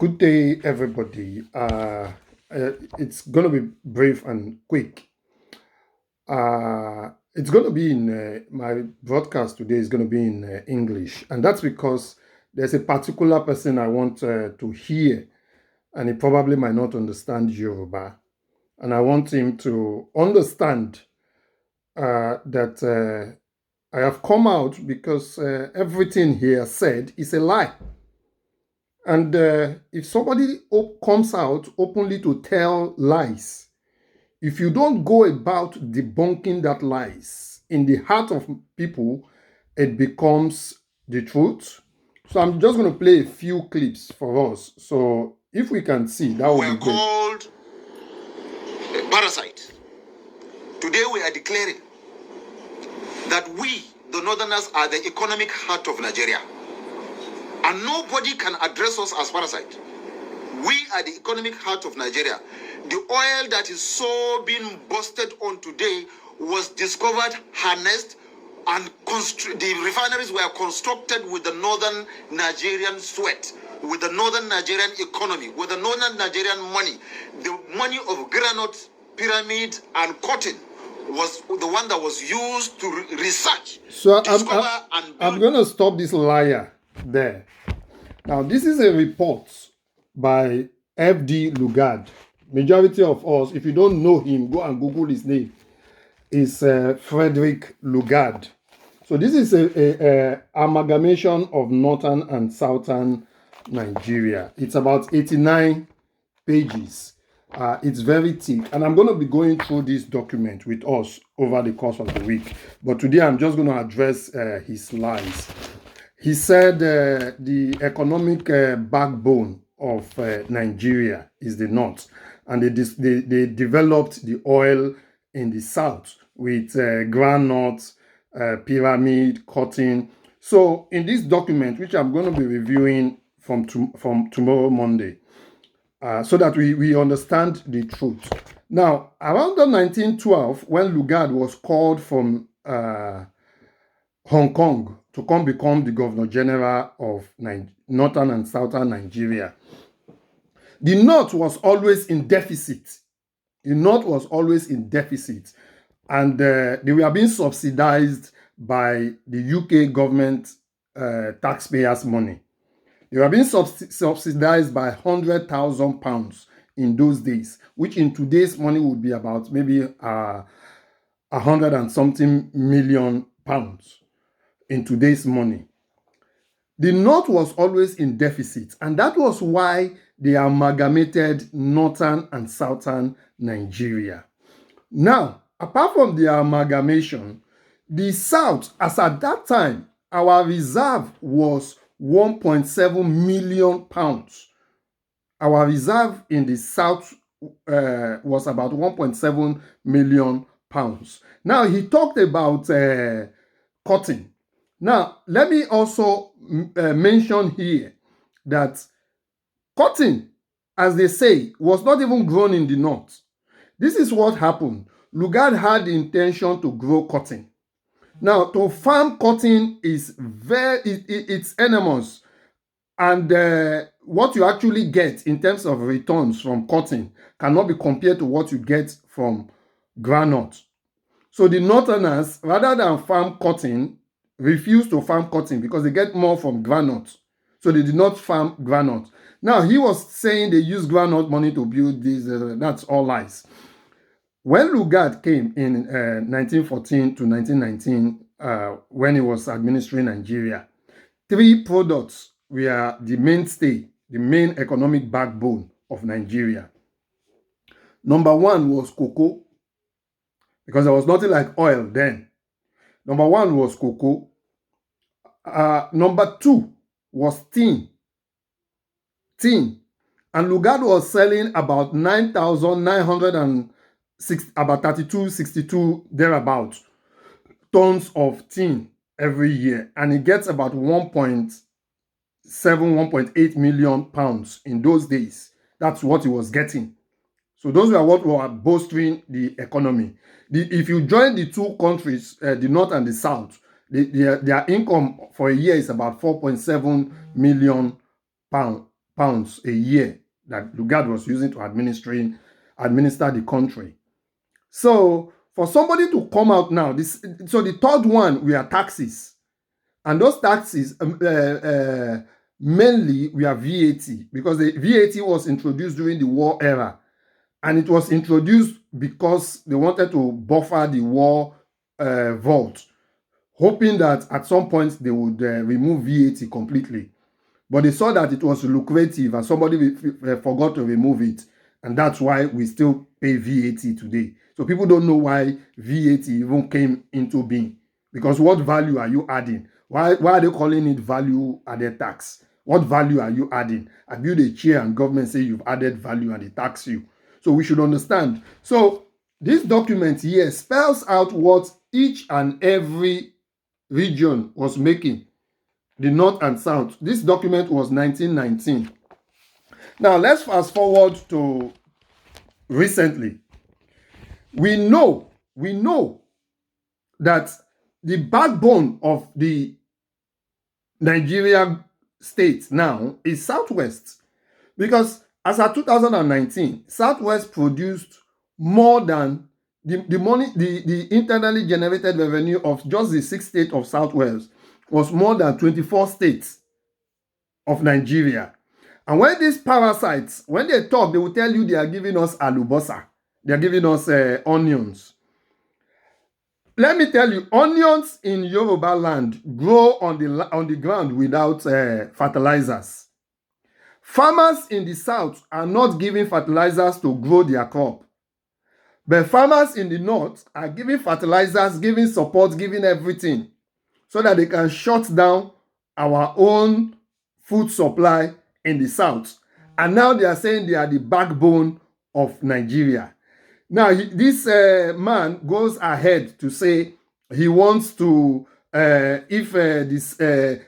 Good day, everybody. It's going to be brief and quick. It's going to be in my broadcast today is going to be in English, and that's because there's a particular person I want to hear, and he probably might not understand Yoruba, and I want him to understand that I have come out because everything he has said is a lie. And if somebody comes out openly to tell lies, if you don't go about debunking that lies in the heart of people, it becomes the truth. So I'm just going to play a few clips for us. So if we can see, that would be great. Called parasite. Today we are declaring that we, the Northerners, are the economic heart of Nigeria. And nobody can address us as parasite. We are the economic heart of Nigeria. The oil that is so being busted on today was discovered, harnessed, and the refineries were constructed with the northern Nigerian sweat, with the northern Nigerian economy, with the northern Nigerian money. The money of granite, pyramid, and cotton was the one that was used to research, So discover, and build. I'm going to stop this liar there. Now, this is a report by F.D. Lugard. Majority of us, if you don't know him, go and Google his name. Is Frederick Lugard. So this is a amalgamation of northern and southern Nigeria. It's about 89 pages. It's very thick, and I'm going to be going through this document with us over the course of the week. But today I'm just going to address his lies. He said the economic backbone of Nigeria is the north, and they developed the oil in the south with groundnut, pyramid, cotton. So in this document, which I'm going to be reviewing from tomorrow Monday, so that we understand the truth. Now, around the 1912, when Lugard was called from Hong Kong to become the Governor General of northern and southern Nigeria, the north was always in deficit. The north was always in deficit, and they were being subsidized by the UK government taxpayers' money. They were being subsidized by £100,000 in those days, which in today's money would be about maybe 100 and something million pounds in today's money. The north was always in deficit, and that was why they amalgamated northern and southern Nigeria. Now, apart from the amalgamation, the south, as at that time, our reserve was 1.7 million pounds. Our reserve in the south was about 1.7 million pounds. Now, he talked about cotton. Now, let me also mention here that cotton, as they say, was not even grown in the north. This is what happened. Lugard had the intention to grow cotton. Now, to farm cotton is it's enormous, and what you actually get in terms of returns from cotton cannot be compared to what you get from groundnut. So the northerners, rather than farm cotton, refused to farm cotton because they get more from groundnut. So they did not farm groundnut. Now, he was saying they use groundnut money to build this. That's all lies. When Lugard came in 1914 to 1919, when he was administering Nigeria, 3 products were the mainstay, the main economic backbone of Nigeria. Number 1 was cocoa, because there was nothing like oil then. Number 1 was cocoa. Number 2 was tin. And Lugard was selling about 9,906, about 32, 62, thereabouts, tons of tin every year. And he gets about 1.7, 1.8 million pounds in those days. That's what he was getting. So those were what were bolstering the economy. If you join the two countries, the north and the south, their income for a year is about 4.7 million pounds pounds a year that Lugard was using to administer the country. So for somebody to come out now, so the third one we are taxes, and those taxes mainly we are VAT, because the VAT was introduced during the war era, and it was introduced because they wanted to buffer the war vault, hoping that at some point they would remove VAT completely. But they saw that it was lucrative and somebody forgot to remove it. And that's why we still pay VAT today. So people don't know why VAT even came into being. Because what value are you adding? Why are they calling it value added tax? What value are you adding? I build a chair and government say you've added value and they tax you. So we should understand. So this document here spells out what each and every region was making, the North and South. This document was 1919. Now let's fast forward to recently. We know that the backbone of the Nigeria state now is Southwest, because as of 2019, Southwest produced more than the money, the internally generated revenue of just the 6 states of Southwest was more than 24 states of Nigeria. And when these parasites, when they talk, they will tell you they are giving us alubosa. They are giving us onions. Let me tell you, onions in Yorùbá land grow on the ground without fertilizers. Farmers in the south are not giving fertilizers to grow their crop. But farmers in the north are giving fertilizers, giving support, giving everything, so that they can shut down our own food supply in the south. And now they are saying they are the backbone of Nigeria. Now, this man goes ahead to say he wants to, if this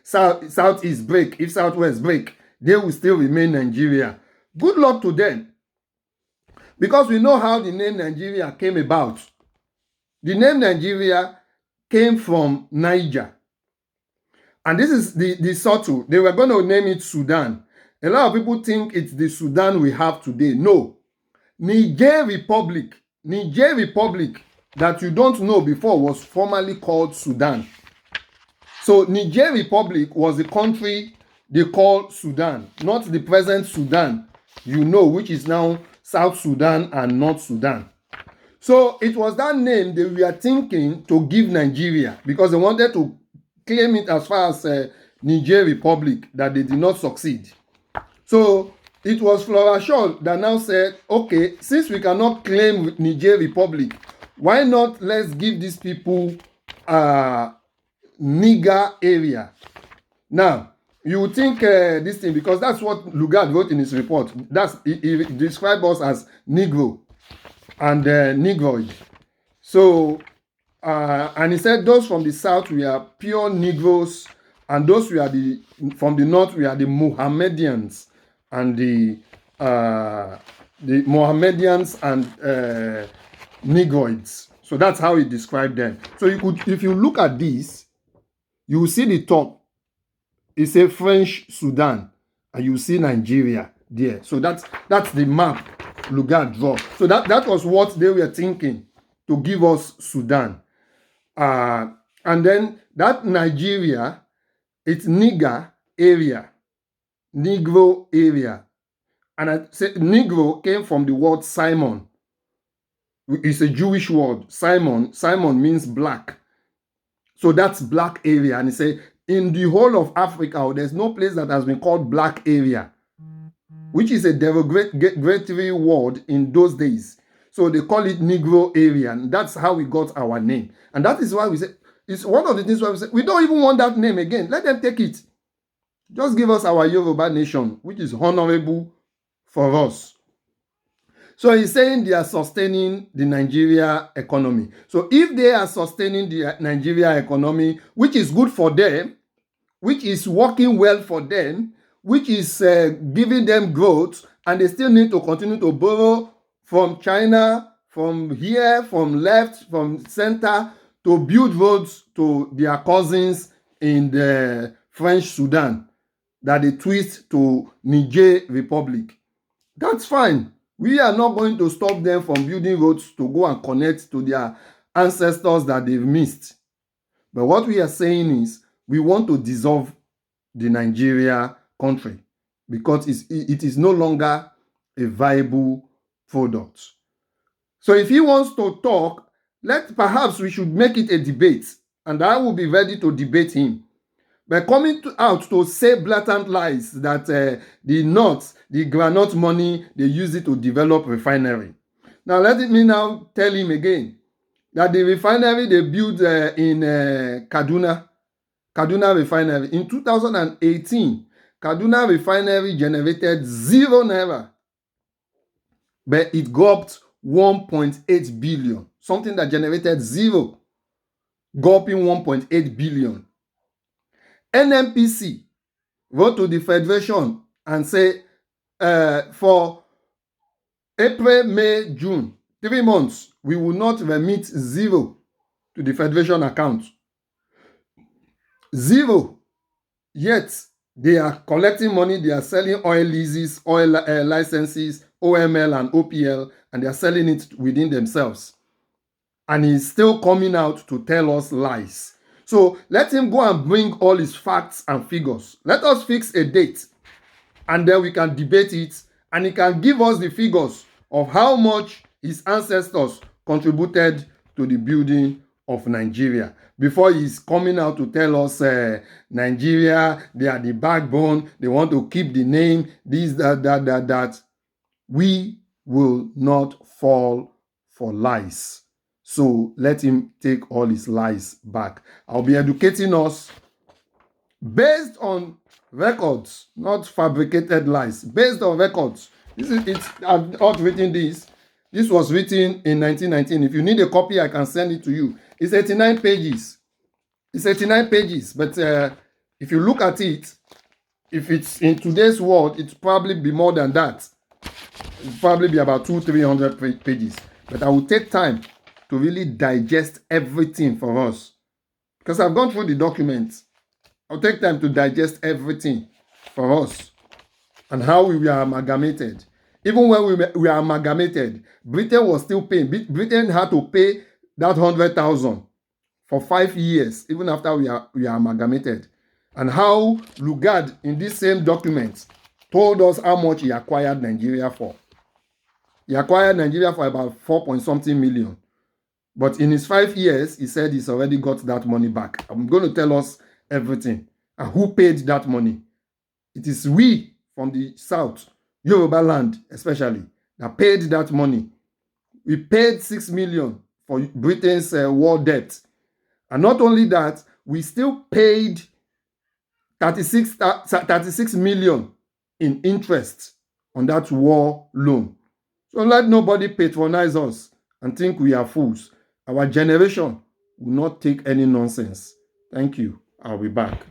Southeast break, if Southwest break, they will still remain Nigeria. Good luck to them. Because we know how the name Nigeria came about. The name Nigeria came from Niger. And this is the subtle. They were going to name it Sudan. A lot of people think it's the Sudan we have today. No. Niger Republic that you don't know before was formerly called Sudan. So Niger Republic was the country they called Sudan, not the present Sudan, you know, which is now South Sudan and North Sudan. So it was that name they were thinking to give Nigeria, because they wanted to claim it as far as Niger Republic, that they did not succeed. So it was Flora Shaw that now said, okay, since we cannot claim Niger Republic, why not let's give these people Niger area. Now, you would think this thing, because that's what Lugard wrote in his report. He described us as Negro and Negroid. So, and he said those from the south we are pure Negroes, and those from the north we are the Mohammedans and the Mohammedans and Negroids. So that's how he described them. So you could, if you look at this, you will see the top. It's a French Sudan, and you see Nigeria there. So that's the map Lugard draw. So that was what they were thinking, to give us Sudan. And then that Nigeria, it's Niger area, Negro area. And I said Negro came from the word Simon. It's a Jewish word. Simon means black. So that's black area. And he said, in the whole of Africa, there's no place that has been called black area, which is a derogatory word in those days. So they call it Negro area, and that's how we got our name. And that is why we say, it's one of the things why we say, we don't even want that name again. Let them take it. Just give us our Yoruba nation, which is honorable for us. So he's saying they are sustaining the Nigeria economy. So if they are sustaining the Nigeria economy, which is good for them, which is working well for them, which is giving them growth, and they still need to continue to borrow from China, from here, from left, from center, to build roads to their cousins in the French Sudan. that they twist to Niger Republic. That's fine. We are not going to stop them from building roads to go and connect to their ancestors that they've missed. But what we are saying is we want to dissolve the Nigeria country because it is no longer a viable product. So if he wants to talk, perhaps we should make it a debate, and I will be ready to debate him. But coming out to say blatant lies that the nuts, the groundnut money, they use it to develop refinery. Now let me now tell him again that the refinery they built in Kaduna refinery in 2018, Kaduna refinery generated 0 naira, but it got 1.8 billion, something that generated 0, gulping 1.8 billion. NNPC wrote to the Federation and say for April, May, June, 3 months, we will not remit 0 to the Federation account. 0. Yet, they are collecting money, they are selling oil leases, oil licenses, OML and OPL, and they are selling it within themselves. And he's still coming out to tell us lies. So let him go and bring all his facts and figures. Let us fix a date, and then we can debate it, and he can give us the figures of how much his ancestors contributed to the building of Nigeria before he's coming out to tell us Nigeria, they are the backbone, they want to keep the name, this, that. We will not fall for lies. So let him take all his lies back. I'll be educating us based on records, not fabricated lies. Based on records. I've not written this. This was written in 1919. If you need a copy, I can send it to you. It's 89 pages. It's 89 pages. But if you look at it, if it's in today's world, it's probably be more than that. It'll probably be about 200-300 pages. But I will take time to really digest everything for us. Because I've gone through the documents. I'll take time to digest everything for us and how we were amalgamated. Even when we were amalgamated, Britain was still paying. Britain had to pay that 100,000 for 5 years, even after we are amalgamated. And how Lugard, in this same document, told us how much he acquired Nigeria for. He acquired Nigeria for about 4-point-something million. But in his 5 years, he said he's already got that money back. I'm going to tell us everything. And who paid that money? It is we from the south, Yorùbá land especially, that paid that money. We paid 6 million for Britain's war debt. And not only that, we still paid 36 million in interest on that war loan. So let nobody patronize us and think we are fools. Our generation will not take any nonsense. Thank you. I'll be back.